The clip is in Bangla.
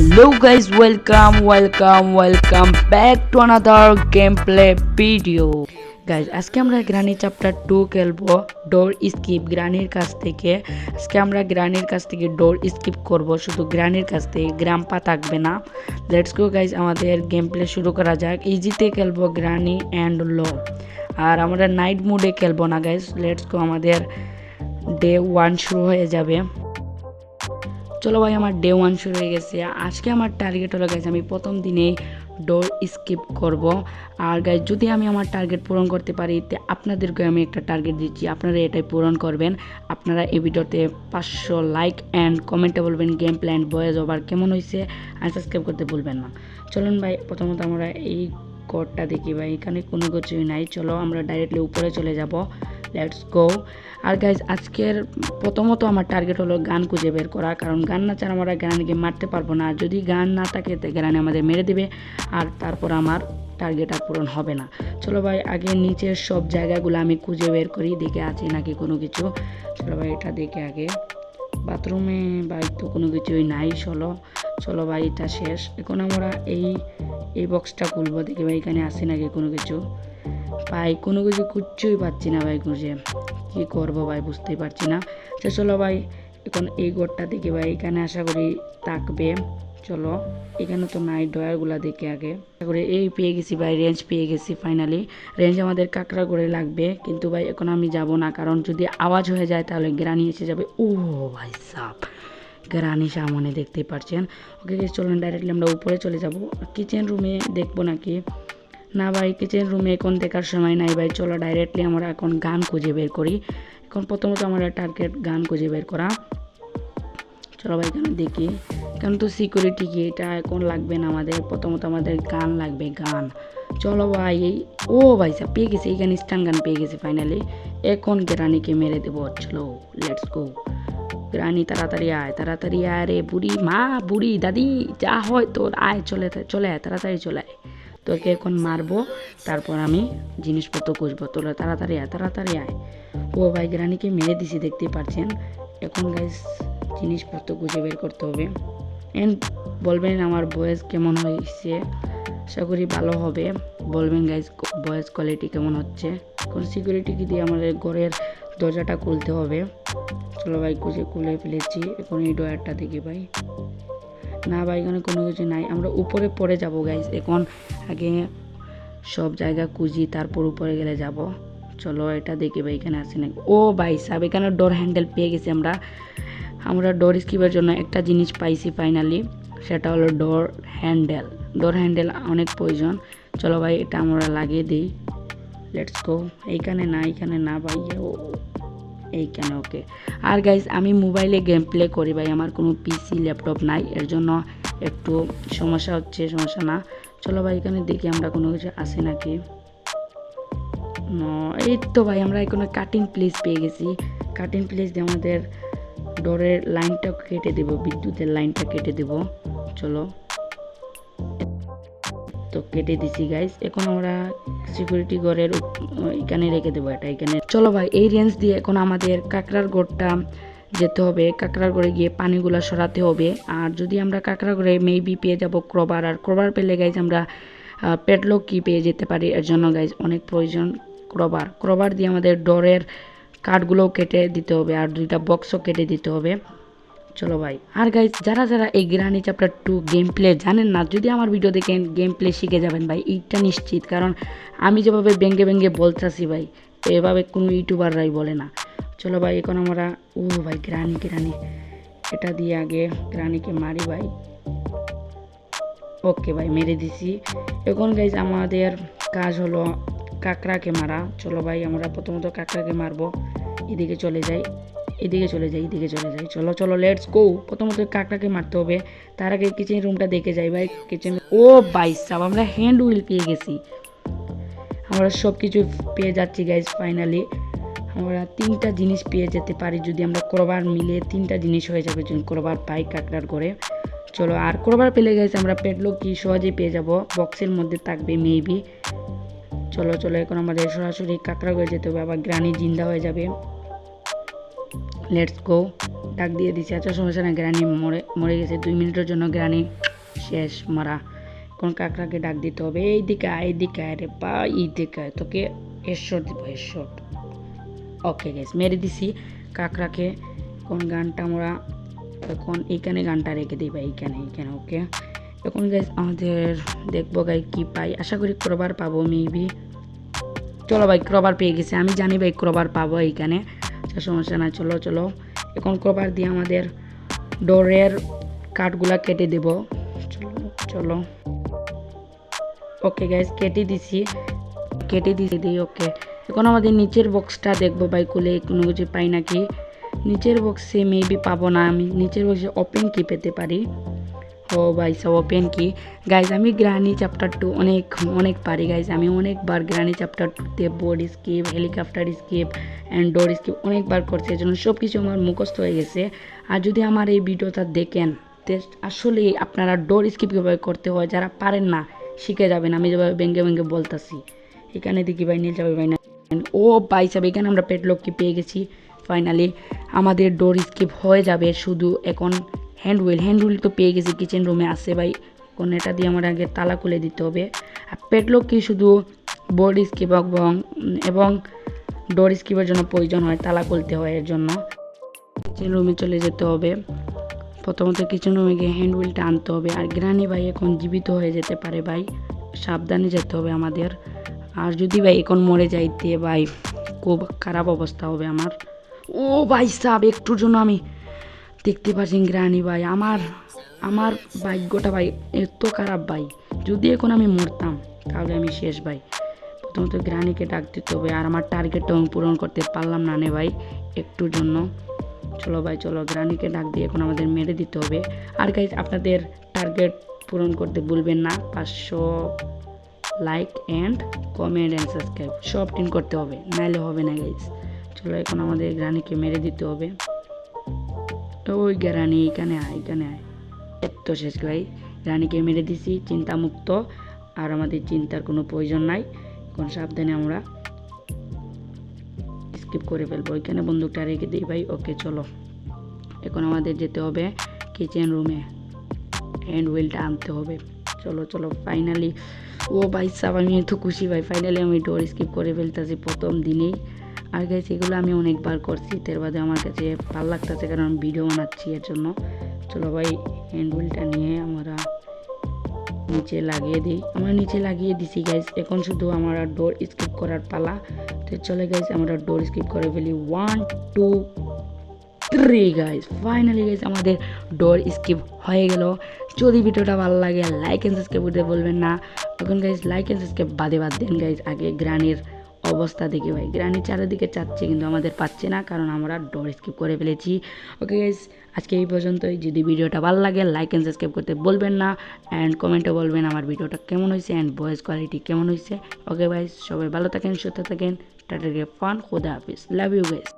Hello guys, welcome back to another gameplay video. Guys, আজকে আমরা গ্রানি চ্যাপ্টার 2 খেলবো ডোর স্কিপ গ্রানির কাছ থেকে। আজকে আমরা গ্রানির কাছ থেকে ডোর স্কিপ করব, শুধু গ্রানির কাছ থেকে, গ্রাম্পা থাকবে না। লেটস গো গাইজ, আমাদের গেম প্লে শুরু করা যাক। ইজিতে খেলবো গ্রানি অ্যান্ড লো, আর আমরা নাইট মোডে খেলবো না গাইজ। লেটস গো, আমাদের ডে 1 শুরু হয়ে যাবে। চলো ভাই, আমার ডে 1 শুরু হয়ে গেছে। আজকে আমার টার্গেট হলো গাইজ, আমি প্রথম দিনেই ডোর স্কিপ করব। আর গাইজ, যদি আমি আমার টার্গেট পূরণ করতে পারি, আপনাদেরকে আমি একটা টার্গেট দিচ্ছি, আপনারা এটাই পূরণ করবেন। আপনারা এই ভিডিওতে 500 লাইক অ্যান্ড কমেন্টে বলবেন game play and voice over কেমন হয়েছে, আর সাবস্ক্রাইব করতে ভুলবেন না। চলুন ভাই, প্রথমত আমরা এই কোডটা দেখি ভাই, এখানে কোনো কিছুই নাই। চলো আমরা ডাইরেক্টলি উপরে চলে যাব। Let's go. আর গাইজ, আজকের প্রথমত আমার টার্গেট হলো গান খুঁজে বের করা, কারণ গান না ছাড়া আমরা গ্রানিকে মারতে পারবো না। যদি গান না থাকে তো গ্রানি আমাদের মেরে দেবে, আর তারপর আমার টার্গেট আর পূরণ হবে না। চলো ভাই, আগে নিচের সব জায়গাগুলো আমি খুঁজে বের করি, দেখে আছে নাকি কোনো কিছু। চলো ভাই, এটা দেখে আগে বাথরুমে ভাই তো কোনো কিছুই নাই। চলো ভাই, এটা শেষ। এখন আমরা এই বক্সটা খুলবো, দেখি ভাই এখানে আছে নাকি কোনো কিছু। ভাই কোনো কিছু খুঁজছেই পাচ্ছি না ভাই, খুঁজে কী করবো ভাই, বুঝতেই পারছি না। চলো ভাই, এখন এই ঘরটা দেখি ভাই, এখানে আশা করি থাকবে। চলো, এখানে তো নাই, ডয়ারগুলো দেখে আগে আশা করি। এই পেয়ে গেছি ভাই, রেঞ্জ পেয়ে গেছি ফাইনালি। রেঞ্জ আমাদের কাঁকড়া করে লাগবে, কিন্তু ভাই এখন আমি যাব না, কারণ যদি আওয়াজ হয়ে যায় তাহলে গ্রানি এসে যাবে। ও ভাই সাপ, গ্রানি সামনে দেখতেই পারছেন। ওকে চলুন, ডাইরেক্টলি আমরা উপরে চলে যাব। কিচেন রুমে দেখবো নাকি? না ভাই, কিচেন রুমে এখন দেখার সময় নাই ভাই। চলো ডাইরেক্টলি আমরা এখন গান খুঁজে বের করি। এখন প্রথমত আমার টার্গেট গান খুঁজে বের করা। চলো ভাই, এখানে দেখি, কারণ তো সিকিউরিটি কি, এটা এখন লাগবে না আমাদের। প্রথমত আমাদের গান লাগবে, গান। চলো ভাই, ও ভাই সাহেব পেয়ে গেছি, এইখানে স্টান গান পেয়ে গেছি ফাইনালি। এখন গ্রানিকে মেরে দেবো। চলো লেটস গো। গ্রানি তাড়াতাড়ি আয় রে বুড়ি মা, বুড়ি দাদি, যা হয় তোর, আয়, চলে আয়, তাড়াতাড়ি চলে আয়। তোকে এখন মারবো, তারপর আমি জিনিসপত্র খুঁজবো। তোরা তাড়াতাড়ি আয়। ও ভাই, গ্রানিকে মেরে দিছি, দেখতেই পাচ্ছেন। এখন গাইস জিনিসপত্র খুঁজে বের করতে হবে। এন্ড বলবেন আমার ভয়েস কেমন হয়েছে, আশা করি ভালো হবে। বলবেন গাইস ভয়েস কোয়ালিটি কেমন হচ্ছে। এখন সিকিউরিটি কি দিয়ে আমাদের ঘরের দরজাটা খুলতে হবে। চলো ভাই, খুলে ফেলেছি। এখন এই ডয়ারটা দেখি ভাই, না ভাই এখানে কোনো কিছু নাই। আমরা উপরে পড়ে যাব গাইস, এখন আগে সব জায়গা খুঁজি, তারপর উপরে গেলে যাব। চলো এটা দেখি ভাই, এখানে আছে নাকি। ও ভাই সাহেব, এখানে ডোর হ্যান্ডেল পেয়ে গেছি আমরা ডোর স্কিপের জন্য একটা জিনিস পাইছি ফাইনালি, সেটা হলো ডোর হ্যান্ডেল অনেক প্রয়োজন। চলো ভাই, এটা আমরা লাগিয়ে দিই। Let's go. এইখানে না ভাই, এইখানে ওকে। আর গাইজ, আমি মোবাইলে গেম প্লে করি ভাই, আমার কোনো পিসি ল্যাপটপ নাই, এর জন্য একটু সমস্যা না। চলো ভাই, এখানে দেখি আমরা কোনো কিছু আছে নাকি। এই তো ভাই, আমরা এখানে কাটিং প্লেস পেয়ে গেছি। কাটিং প্লেস দিয়ে আমাদের ডোরের লাইনটা কেটে দেব, বিদ্যুতের লাইনটা কেটে দেব। চলো, তো কেটে দিছি গাইস। এখন আমরা সিকিউরিটি ঘরের এখানে রেখে দেবো, এটা এখানে। চলো ভাই, এই রেঞ্জ দিয়ে এখন আমাদের কাঁকড়ার ঘরটা যেতে হবে। কাঁকড়ার ঘরে গিয়ে পানিগুলো সরাতে হবে। আর যদি আমরা কাঁকড়া ঘরে মেবি পেয়ে যাব ক্রবার, আর ক্রবার পেলে গাইজ আমরা পেডলক কি পেয়ে যেতে পারি। এর জন্য গাইজ অনেক প্রয়োজন ক্রবার দিয়ে আমাদের ডোরের কাঠগুলোও কেটে দিতে হবে, আর 2টা বক্সও কেটে দিতে হবে। চলো ভাই, আর গাইজ যারা এই গ্রানি চ্যাপ্টার 2 গেম প্লে জানেন না, যদি আমার ভিডিও দেখেন গেম প্লে শিখে যাবেন ভাই, এইটা নিশ্চিত। কারণ আমি যেভাবে ভেঙ্গে বলতেছি ভাই, এভাবে কোনো ইউটিউবাররাই বলে না। চলো ভাই, এখন আমরা ভাই গ্রানি এটা দিয়ে আগে গ্রানিকে মারি ভাই। ওকে ভাই, মেরে দিছি। এখন গাইজ আমাদের কাজ হলো কাঁকড়াকে মারা। চলো ভাই, আমরা প্রথমত কাঁকড়াকে মারবো। এদিকে চলে যাই। চলো লেটস গো। প্রথমত কাঁকড়াকে মারতে হবে, তার আগে কিচেন রুমটা দেখে যাই ভাই। কিচেন, ও ভাই সাব, আমরা হ্যান্ড হুইল পেয়ে গেছি। আমরা সব কিছু পেয়ে যাচ্ছি গাইজ ফাইনালি। আমরা 3টা জিনিস পেয়ে যেতে পারি, যদি আমরা ক্রবার মিলে 3টা জিনিস হয়ে যাবে, যদি ক্রবার পাই কাঁকড়ার করে। চলো, আর ক্রবার পেলে গেছে আমরা পেডলক কি সহজেই পেয়ে যাব, বক্সের মধ্যে থাকবে মেবি। চলো এখন আমাদের সরাসরি কাঁকড়া করে যেতে হবে, আবার গ্রানি জিন্দা হয়ে যাবে। Let's go. ডাক দিয়ে দিছি। আচ্ছা সমস্যা না, গ্রানি মরে গেছে 2 মিনিটের জন্য, গ্রানি শেষ মারা। এখন কাকড়াকে ডাক দিতে হবে, এইদিকে আয় রে বা, এইদিকে আয়, তোকে হেডশট দিব, হেডশট। ওকে গাইস, মেরে দিছি কাকড়াকে। কোন গানটা আমরা এখন এইখানে গানটা রেখে দিই ভাই, এইখানে ওকে। এখন গাইস আমাদের দেখবো গাই কি পাই, আশা করি ক্রবার পাবো মেবি। চলো ভাই ক্রবার পেয়ে গেছে, আমি জানি ভাই ক্রবার পাবো এইখানে, সমস্যা না। চলো এখন ক্রবার দিয়ে আমাদের ডোরের কাঠগুলা কেটে দেব। চলো ওকে গাইস, কেটে দিছি দিই। ওকে এখন আমাদের নিচের বক্সটা দেখবো ভাই, খুলে কোনো কিছু পাই নাকি। নিচের বক্সে মেবি পাবো না, আমি নিচের বক্সে ওপেন কি পেতে পারি। ও ভাই সব ওপেন কি গাইজ, আমি গ্রানি চ্যাপ্টার 2 অনেক পারি গাইজ। আমি অনেকবার গ্রানি চ্যাপ্টার 2তে board skip, helicopter skip and door skip অনেকবার করছি, এর জন্য সব কিছু আমার মুখস্থ হয়ে গেছে। আর যদি আমার এই ভিডিওটা দেখেন, আসলে আপনারা ডোর স্কিপ কীভাবে করতে হয় যারা পারেন না শিখে যাবেন, আমি যেভাবে ভেঙে বলতেছি। এখানে দেখি ভাই নীল যাবে ভাই না, ও ভাই সাহেব এখানে আমরা পেটলক কি পেয়ে গেছি। ফাইনালি আমাদের ডোর স্কিপ হয়ে যাবে, শুধু এখন হ্যান্ড হুইল তো পেয়ে গেছি, কিচেন রুমে আসে ভাই। কোন এটা দিয়ে আমার আগে তালা খুলে দিতে হবে। আর পেটলক কি শুধু বোর্ড স্কিপ এবং ডোর স্কিপের জন্য প্রয়োজন হয়, তালা খুলতে হয়, এর জন্য কিচেন রুমে চলে যেতে হবে। প্রথমত কিচেন রুমে গিয়ে হ্যান্ড হুইলটা আনতে হবে। আর গ্রানি ভাই এখন জীবিত হয়ে যেতে পারে ভাই, সাবধানে যেতে হবে আমাদের। আর যদি ভাই এখন মরে যাইতে ভাই খুব খারাপ অবস্থা হবে আমার। ও ভাই সাহেব একটুর জন্য আমি দেখতে পাচ্ছেন গ্রানি ভাই, আমার ভাগ্যটা ভাই এত খারাপ ভাই, যদি এখন আমি মরতাম তাহলে আমি শেষ ভাই। প্রথমত গ্রানিকে ডাক দিতে হবে, আর আমার টার্গেটটা আমি পূরণ করতে পারলাম না নে ভাই একটুর জন্য। চলো ভাই চলো, গ্রানিকে ডাক দিয়ে এখন আমাদের মেরে দিতে হবে। আর গাইজ আপনাদের টার্গেট পূরণ করতে ভুলবেন না, 500 like and comment and subscribe সব টিন করতে হবে, নাইলে হবে না গাইজ। চলো এখন আমাদের গ্রানিকে মেরে দিতে হবে। ওই গ্রানি এখানে আয় এত শেষ ভাই, গ্রানিকে মেরে দিছি চিন্তামুক্ত, আর আমাদের চিন্তার কোনো প্রয়োজন নাই। এখন সাবধানে আমরা স্কিপ করে ফেলবো, ওইখানে বন্দুকটা রেখে দিই ভাই। ওকে চলো এখন আমাদের যেতে হবে কিচেন রুমে, হ্যান্ড হুইলটা আনতে হবে। চলো ফাইনালি, ও ভাই সাহেব আমি এত খুশি ভাই, ফাইনালি আমি ডোর স্কিপ করে ফেলতেছি প্রথম দিনেই। আর গাইস এগুলো আমি অনেকবার করছি, তার বাদে আমার কাছে ভালো লাগতেছে কারণ আমি ভিডিও বানাচ্ছি এর জন্য। চলো ভাই হ্যান্ড হুইলটা নিয়ে আমরা নিচে লাগিয়ে দিছি গাইস। এখন শুধু আমরা ডোর স্কিপ করার পালা। তো চলে গাইস আমরা ডোর স্কিপ করে ফেলি, 1 2 3 গাইস। ফাইনালি গাইস আমাদের ডোর স্কিপ হয়ে গেল। যদি ভিডিওটা ভালো লাগে লাইক অ্যান্ড সাবস্ক্রাইব করতে বলবেন না। এখন গাইস লাইক অ্যান্ড সাবস্ক্রাইব বাদ দেন গাইস, আগে গ্রানির অবস্থা দেখি ভাই, গ্রানি চারিদিকে চাচ্ছে কিন্তু আমাদের পাচ্ছে না, কারণ আমরা ডোর স্কিপ করে ফেলেছি। ওকে গাইস আজকে এই পর্যন্তই। যদি ভিডিওটা ভালো লাগে লাইক অ্যান্ড সাবস্ক্রাইব করতে বলবেন না, অ্যান্ড কমেন্টে বলবেন আমার ভিডিওটা কেমন হয়েছে অ্যান্ড ভয়েস কোয়ালিটি কেমন হয়েছে। ওকে গাইস সবাই ভালো থাকেন, সুস্থ থাকেন, টাটা, ফান, খুদা হাফিজ, লাভ ইউ গাইস।